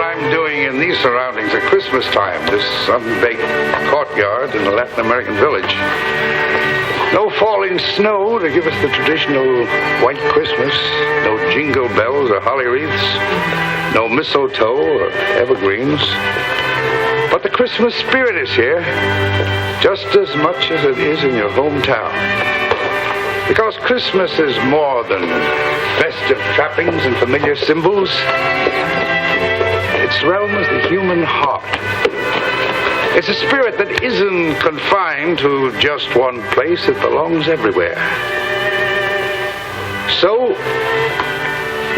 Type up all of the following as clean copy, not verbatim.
I'm doing in these surroundings at Christmas time, this unbaked courtyard in a Latin American village. No falling snow to give us the traditional white Christmas, no jingle bells or holly wreaths, no mistletoe or evergreens. But the Christmas spirit is here, just as much as it is in your hometown. Because Christmas is more than festive trappings and familiar symbols. Its realm is the human heart. It's a spirit that isn't confined to just one place. It belongs everywhere. So,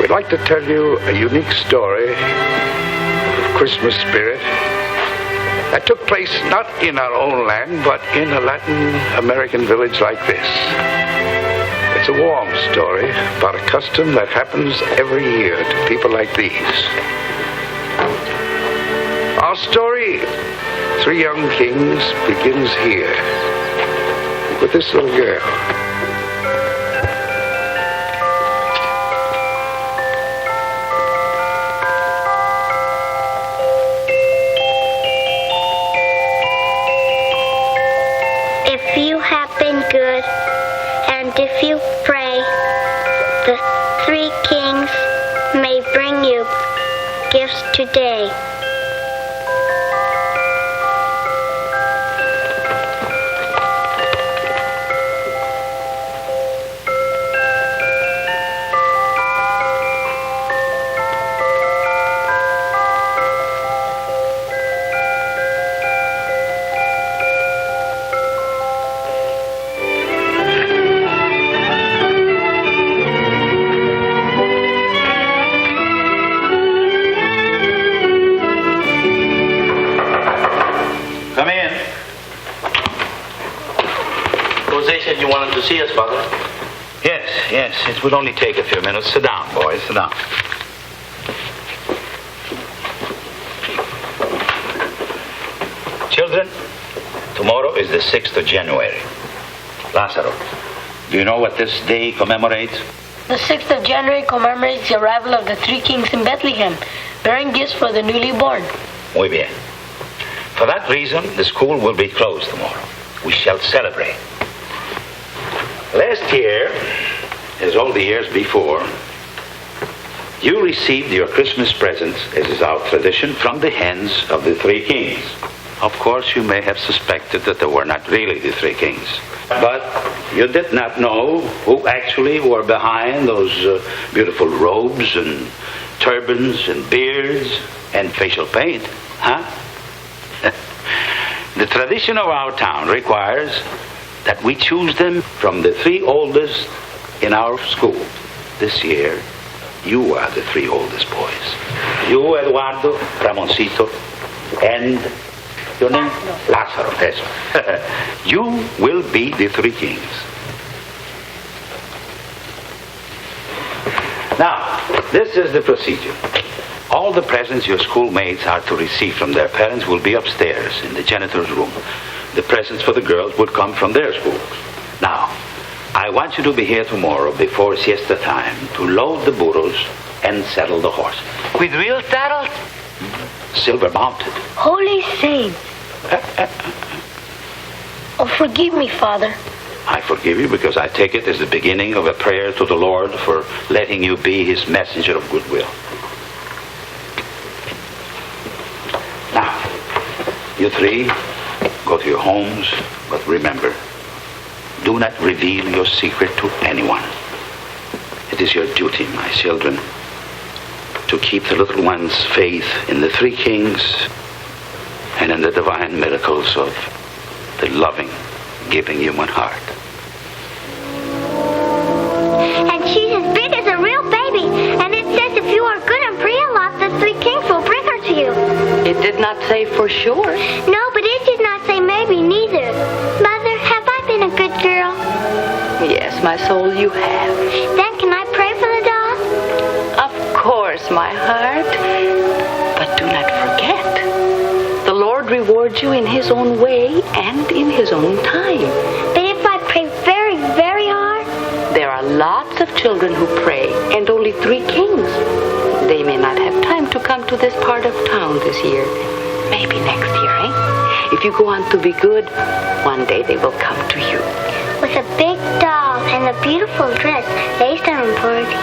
we'd like to tell you a unique story of Christmas spirit that took place not in our own land, but in a Latin American village like this. It's a warm story about a custom that happens every year to people like these. Our story, Three Young Kings, begins here with this little girl. If you have been good, and if you pray, the three kings may bring you gifts today. You wanted to see us, Father? Yes, it would only take a few minutes. Sit down, boys, sit down. Children, tomorrow is the 6th of January. Lazaro, do you know what this day commemorates? The 6th of January commemorates the arrival of the three kings in Bethlehem, bearing gifts for the newly born. Muy bien. For that reason, the school will be closed tomorrow. We shall celebrate. Last year, as all the years before, you received your Christmas presents, as is our tradition, from the hands of the three kings. Of course, you may have suspected that they were not really the three kings. But you did not know who actually were behind those beautiful robes and turbans and beards and facial paint, huh? The tradition of our town requires that we choose them from the three oldest in our school. This year, you are the three oldest boys. You, Eduardo, Ramoncito, and your name? Lazaro. Yes. You will be the three kings. Now, this is the procedure. All the presents your schoolmates are to receive from their parents will be upstairs in the janitor's room. The presents for the girls would come from their schools. Now, I want you to be here tomorrow before siesta time to load the burros and saddle the horses. With real saddles? Silver mounted. Holy saints! Oh, forgive me, Father. I forgive you because I take it as the beginning of a prayer to the Lord for letting you be his messenger of goodwill. Now, you three, go to your homes, but remember, do not reveal your secret to anyone. It is your duty, my children, to keep the little one's faith in the three kings and in the divine miracles of the loving, giving human heart. And she's as big as a real baby. And it says if you are good and pray a lot, the three kings will bring her to you. It did not say for sure. No, but it did not say maybe neither. Mother, have I been a good girl? Yes, my soul, you have. Then can I pray for the doll? Of course, my heart. But do not forget, the Lord rewards you in his own way and in his own time. But if I pray very, very hard? There are lots of children who pray, and only three kings. They may not have time to come to this part of town this year. Maybe next year, eh? If you go on to be good, one day they will come to you. With a big doll and a beautiful dress based on embroidery.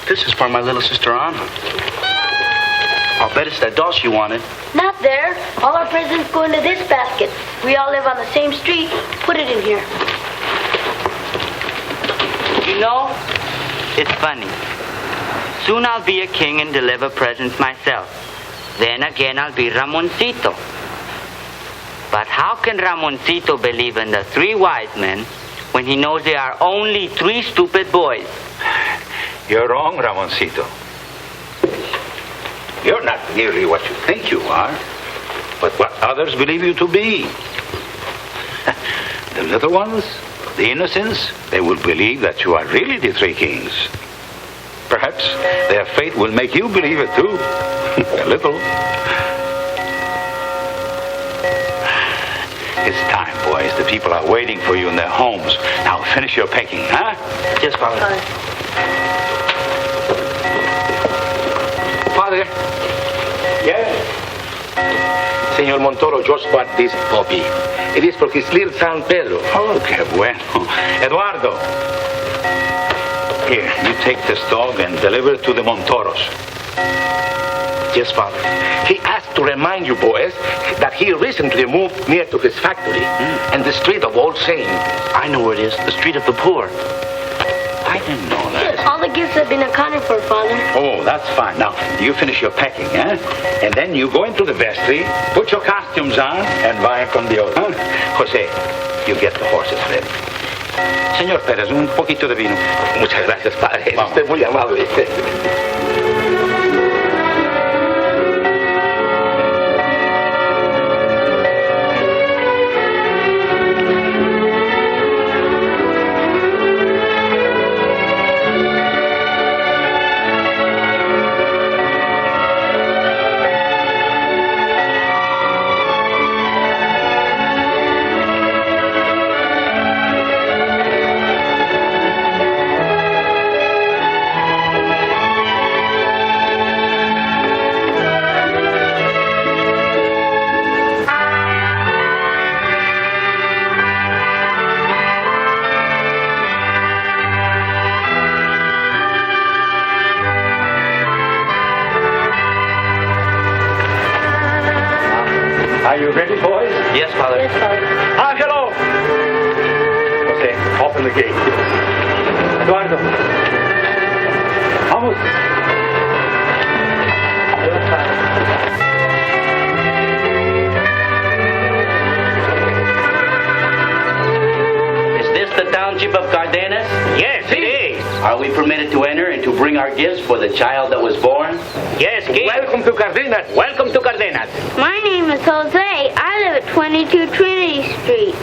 This is for my little sister Anna. I'll bet it's that doll she wanted. Not there. All our presents go into this basket. We all live on the same street. Put it in here. You know, it's funny. Soon I'll be a king and deliver presents myself. Then again I'll be Ramoncito. But how can Ramoncito believe in the 3 wise men when he knows there are only 3 stupid boys? You're wrong, Ramoncito. You're not nearly what you think you are, but what others believe you to be. The little ones, the innocents, they will believe that you are really the 3 kings. Perhaps their fate will make you believe it too. A little. It's time, boys. The people are waiting for you in their homes. Now finish your packing, huh? Yes, Father. Father. Yes? Senor Montoro just bought this puppy. It is for his little son, Pedro. Oh, qué bueno. Eduardo. Here, you take this dog and deliver it to the Montoros. Yes, Father. He asked to remind you, boys, that he recently moved near to his factory and the street of Old Saint. I know where it is. The street of the poor. I didn't know that. Yes, all the gifts have been accounted for, Father. Oh, that's fine. Now, you finish your packing, eh? And then you go into the vestry, put your costumes on, and vaya con Dios. Huh? Jose, you get the horses ready. Señor Pérez, un poquito de vino. Muchas gracias, Padre. Vamos. Usted es muy amable. Are you ready, boys? Yes, Father. Yes, Father. Angelo! Jose, open the gate. Eduardo. Vamos. Is this the township of Cardenas? Yes, it is. Are we permitted to enter and to bring our gifts for the child that was born? Yes, King. Welcome to Cardenas. Welcome to Cardenas. My name is Jose. I live at 22 Trinity Street.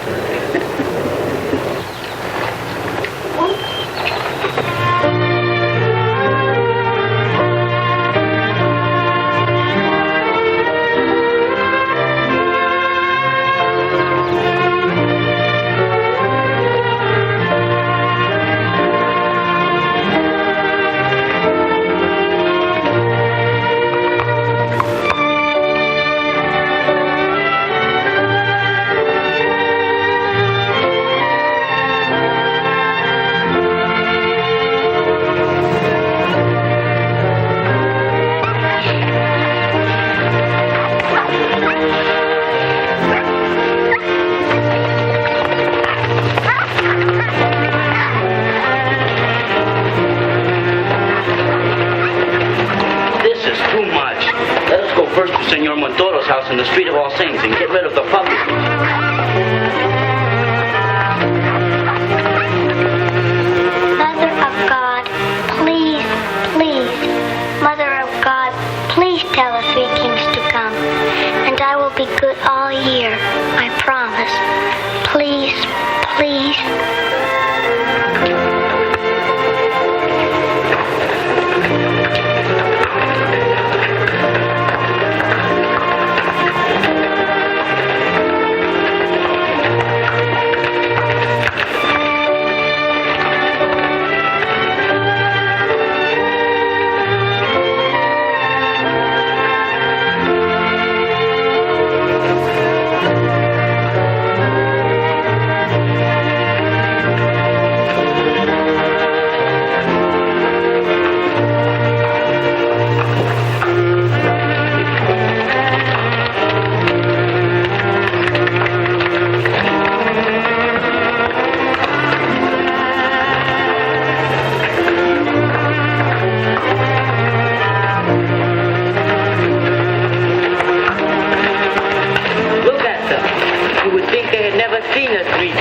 first to Senor Montoro's house in the Street of All Saints and get rid of the puppy. Mother of God, please, please, Mother of God, please tell the three kings to come, and I will be good all year, I promise. Please, please.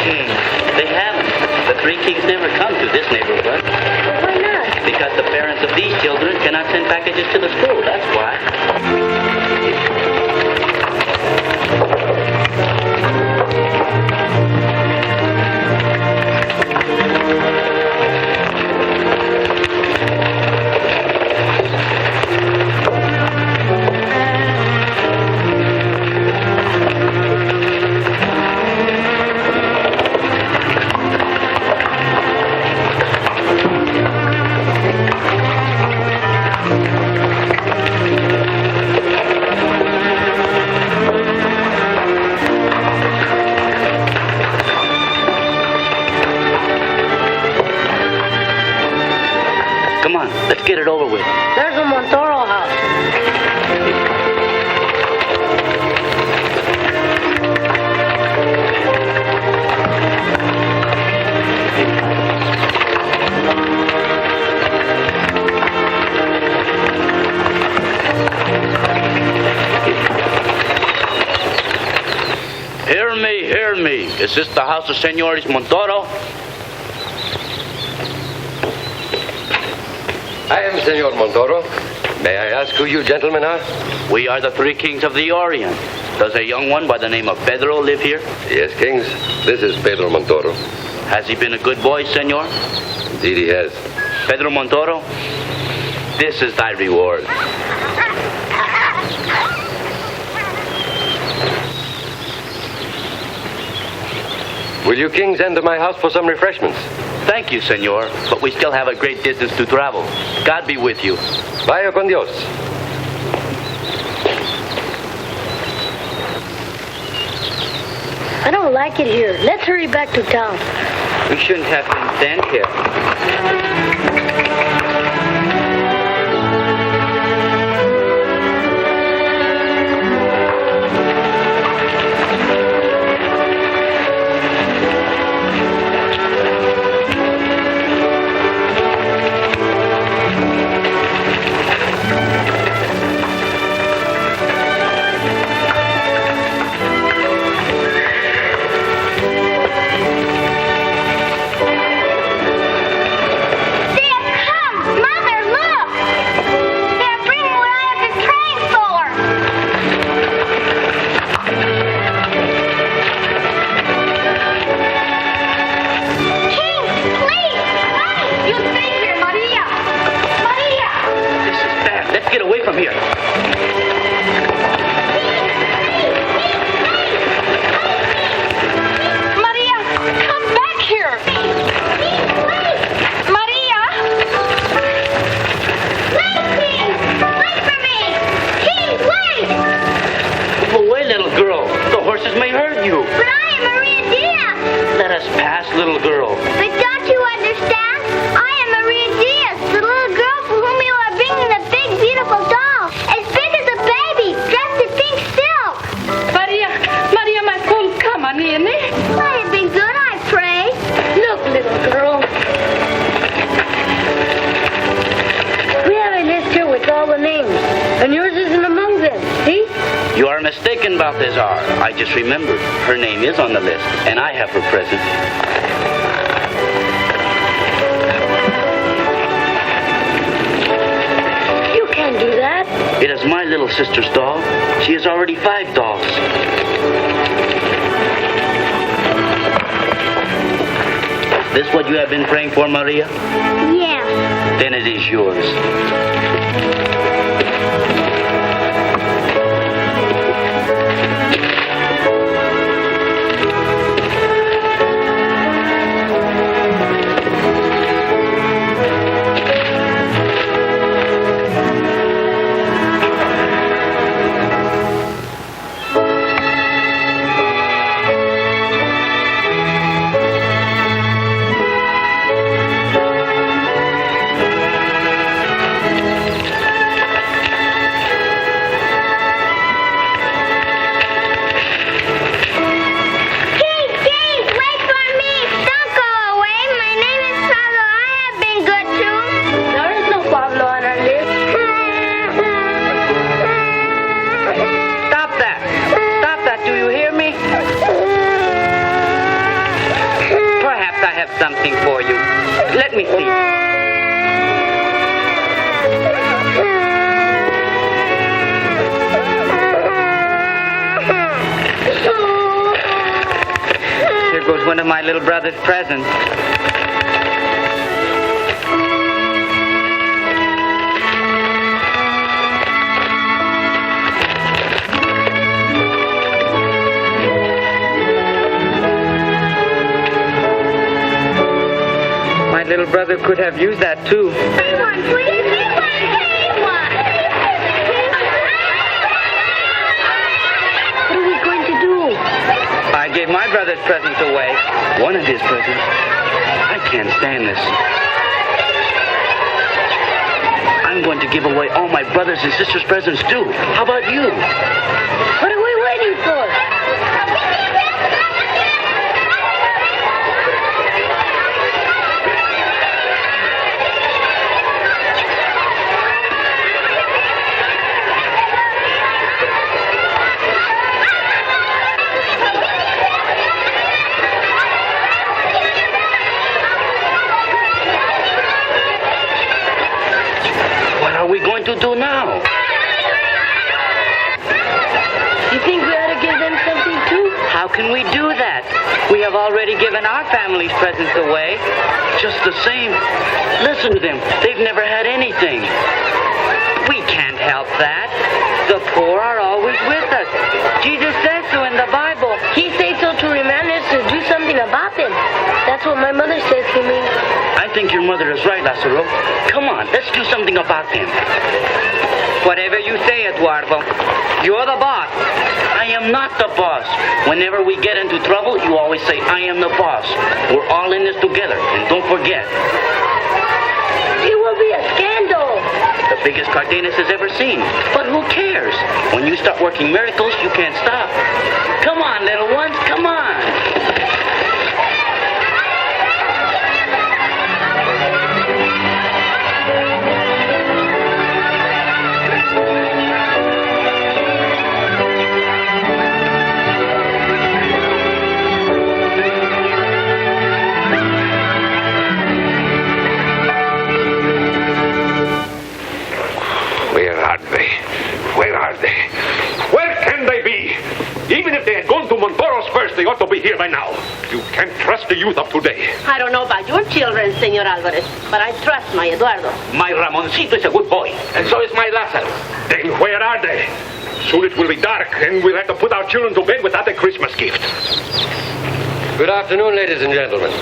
They haven't. The three kings never come to this neighborhood. Why not? Because the parents of these children cannot send packages to the school. That's why. Come on, let's get it over with. There's a Montoro house. Hear me. Is this the house of Senores Montoro? I am Senor Montoro. May I ask who you gentlemen are? We are the three kings of the Orient. Does a young one by the name of Pedro live here? Yes, kings. This is Pedro Montoro. Has he been a good boy, senor? Indeed he has. Pedro Montoro, this is thy reward. Will you kings enter my house for some refreshments? Thank you, senor, but we still have a great distance to travel. God be with you. Vaya con Dios. I don't like it here. Let's hurry back to town. We shouldn't have been sent here. Mistaken about this hour. I just remembered. Her name is on the list, and I have her present. You can't do that. It is my little sister's doll. She has already 5 dolls. Is this what you have been praying for, Maria? Yeah. Then it is yours. have something for you. Let me see. Here goes one of my little brother's presents. My little brother could have used that too. Come on, please. What are we going to do? I gave my brother's presents away. One of his presents. I can't stand this. I'm going to give away all my brothers and sisters' presents too. How about you? What are we waiting for? What are we going to do now? You think we ought to give them something too? How can we do that? We have already given our family's presents away. Just the same. Listen to them. They've never had anything. We can't help that. The poor are always with us. Jesus says so in the Bible. He said so to remind us to do something about them. That's what my mother says to me. I think your mother is right, Lazaro. Come on, let's do something about them. Whatever you say, Eduardo. You're the boss. I am not the boss. Whenever we get into trouble, you always say, I am the boss. We're all in this together, and don't forget. It will be a scandal. The biggest Cardenas has ever seen. But who cares? When you start working miracles, you can't stop. Come on, little ones, come on. Where are they? Where are they? Where can they be? Even if they had gone to Montoro's first, they ought to be here by now. You can't trust the youth of today. I don't know about your children, Senor Alvarez, but I trust my Eduardo. My Ramoncito is a good boy, and so is my Lazaro. Then where are they? Soon it will be dark, and we'll have to put our children to bed without a Christmas gift. Good afternoon, ladies and gentlemen.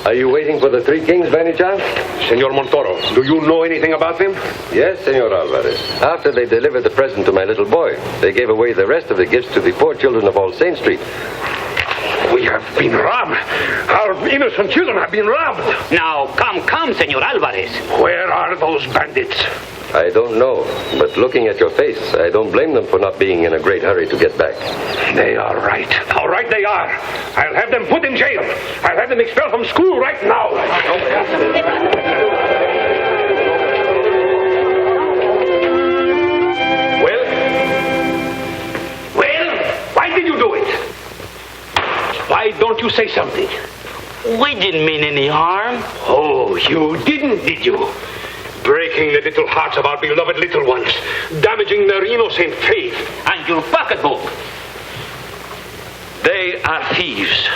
Are you waiting for the Three Kings by any chance? Senor Montoro, do you know anything about them? Yes, Senor Alvarez. After they delivered the present to my little boy, they gave away the rest of the gifts to the poor children of All Saint Street. We have been robbed. Our innocent children have been robbed. Now, come, Senor Alvarez. Where are those bandits? I don't know, but looking at your face, I don't blame them for not being in a great hurry to get back. They are right. How right they are. I'll have them put in jail. I'll have them expelled from school right now. Well, why did you do it? Why don't you say something? We didn't mean any harm. Oh, you didn't, did you? Breaking the little hearts of our beloved little ones, damaging their innocent faith. And your pocketbook. They are thieves.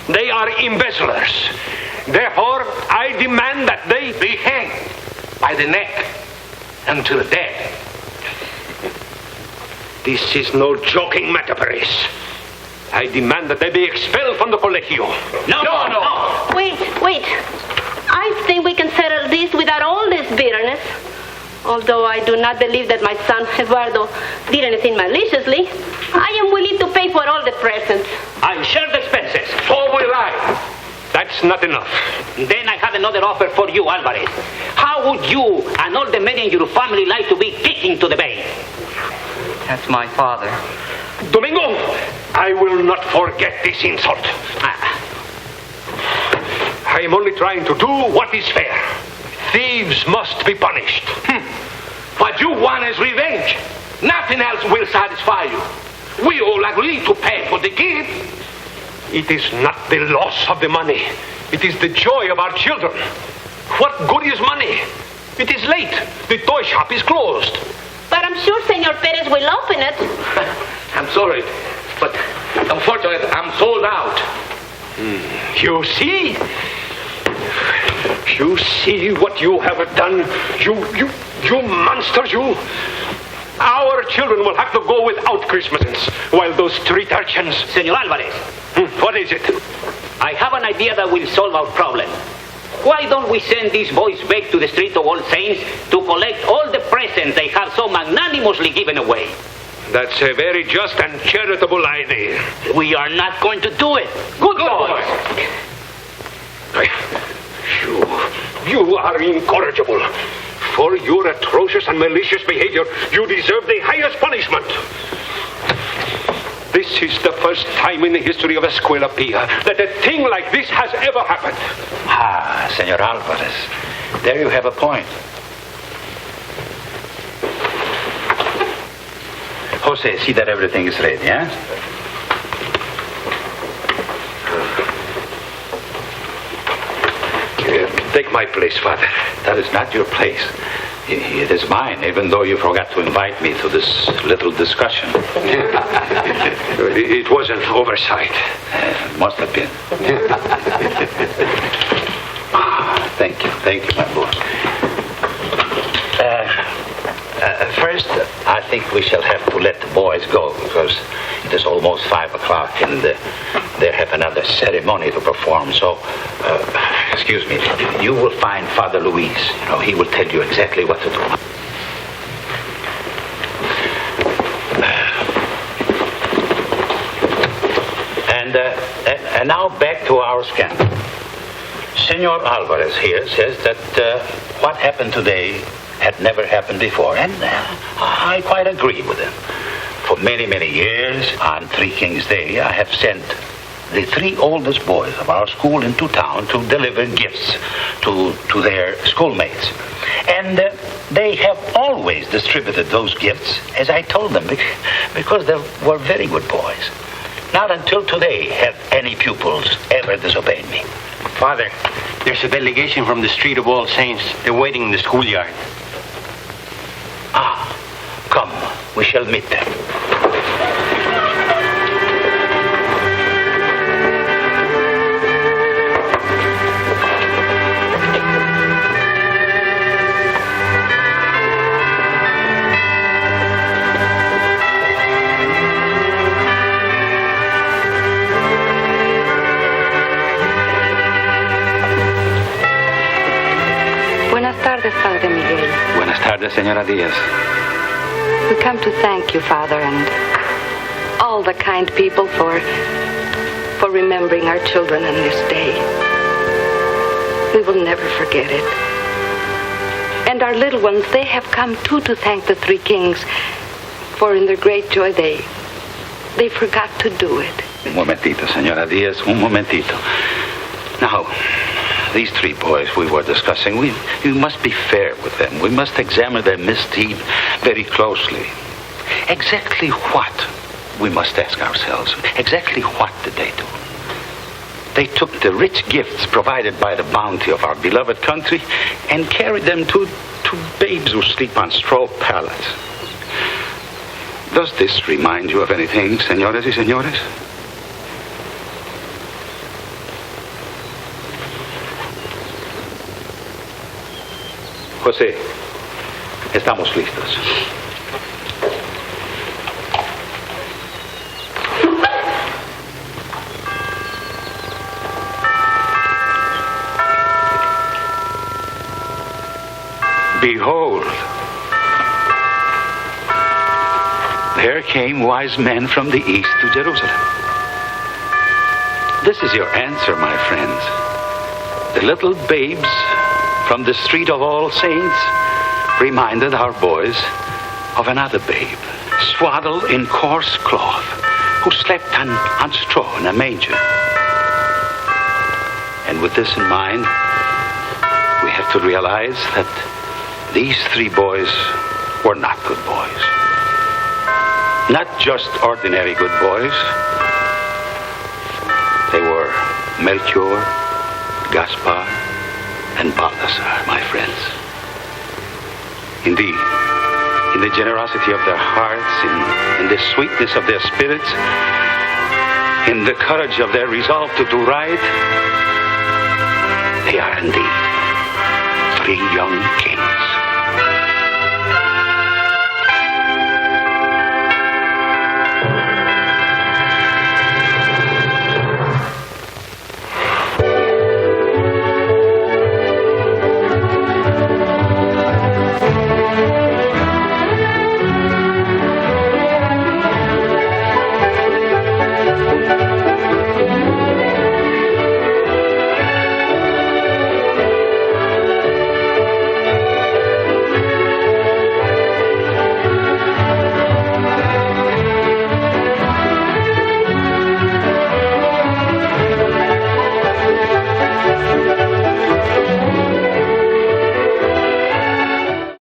They are embezzlers. Therefore, I demand that they be hanged by the neck until dead. This is no joking matter, Perez. I demand that they be expelled from the Colegio. No. Wait. I think we can settle this without all this bitterness. Although I do not believe that my son, Eduardo, did anything maliciously, I am willing to pay for all the presents. I'll share the expenses. So will I. That's not enough. Then I have another offer for you, Alvarez. How would you and all the men in your family like to be kicking to the bay? That's my father. Domingo, I will not forget this insult. I am only trying to do what is fair. Thieves must be punished. What you want is revenge. Nothing else will satisfy you. We all agree to pay for the gift. It is not the loss of the money. It is the joy of our children. What good is money? It is late. The toy shop is closed. But I'm sure Senor Perez will open it. I'm sorry, but unfortunately, I'm sold out. You see? You see what you have done? You monsters, you. Our children will have to go without Christmases while those street urchins... Senor Alvarez. What is it? I have an idea that will solve our problem. Why don't we send these boys back to the Street of All Saints to collect all the presents they have so magnanimously given away? That's a very just and charitable idea. We are not going to do it. Good boys. You are incorrigible. For your atrocious and malicious behavior, you deserve the highest punishment. This is the first time in the history of Escuelapia that a thing like this has ever happened. Ah, Senor Alvarez. There you have a point. Jose, see that everything is ready, eh? Take my place, Father. That is not your place. It is mine, even though you forgot to invite me to this little discussion. It was an oversight. Must have been. Thank you, my boy. First, I think we shall have to let the boys go, because it is almost 5 o'clock and they have another ceremony to perform. So, excuse me, you will find Father Luis. He will tell you exactly what to do. And now back to our scandal. Senor Alvarez here says that what happened today had never happened before, and I quite agree with him. For many, many years, on Three Kings Day, I have sent the 3 oldest boys of our school into town to deliver gifts to their schoolmates. And they have always distributed those gifts as I told them, because they were very good boys. Not until today have any pupils ever disobeyed me. Father, there's a delegation from the Street of All Saints. They're waiting in the schoolyard. Ah, come, we shall meet them. Buenas tardes, Padre Miguel. Buenas tardes, Señora Díaz. We come to thank you, Father, and all the kind people for remembering our children on this day. We will never forget it. And our little ones, they have come too to thank the 3 kings, for in their great joy they forgot to do it. Un momentito, Señora Díaz, un momentito. Now, these 3 boys we were discussing, we must be fair with them. We must examine their misdeed very closely. Exactly what, we must ask ourselves, exactly what did they do? They took the rich gifts provided by the bounty of our beloved country and carried them to babes who sleep on straw pallets. Does this remind you of anything, señores y señores? José, estamos listos. Behold, there came wise men from the east to Jerusalem. This is your answer, my friends. The little babes from the Street of All Saints reminded our boys of another babe, swaddled in coarse cloth, who slept on straw in a manger. And with this in mind, we have to realize that these 3 boys were not good boys. Not just ordinary good boys. Melchior, Gaspar, and Balthasar, my friends. Indeed, in the generosity of their hearts, in the sweetness of their spirits, in the courage of their resolve to do right, they are indeed 3 young kings.